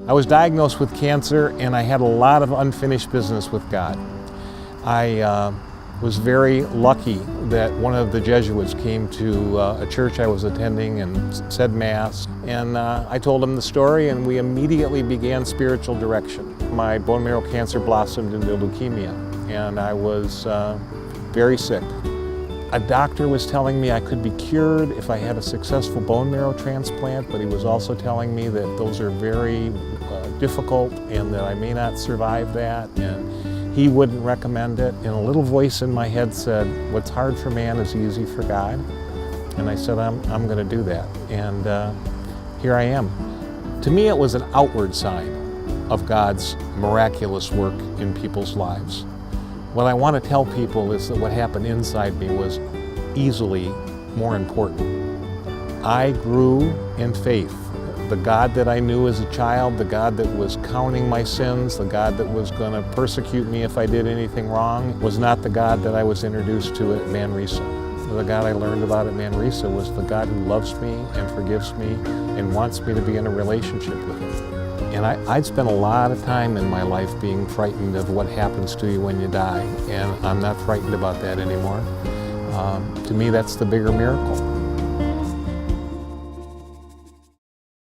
I was diagnosed with cancer, and I had a lot of unfinished business with God. I was very lucky that one of the Jesuits came to a church I was attending and said Mass, and I told him the story, and we immediately began spiritual direction. My bone marrow cancer blossomed into leukemia, and I was very sick. A doctor was telling me I could be cured if I had a successful bone marrow transplant, but he was also telling me that those are very difficult and that I may not survive that, and he wouldn't recommend it. And a little voice in my head said, "What's hard for man is easy for God." And I said, I'm going to do that. And here I am. To me, it was an outward sign of God's miraculous work in people's lives. What I want to tell people is that what happened inside me was easily more important. I grew in faith. The God that I knew as a child, the God that was counting my sins, the God that was going to persecute me if I did anything wrong, was not the God that I was introduced to at Manresa. The God I learned about at Manresa was the God who loves me and forgives me and wants me to be in a relationship with Him. And I'd spent a lot of time in my life being frightened of what happens to you when you die, and I'm not frightened about that anymore. To me, that's the bigger miracle.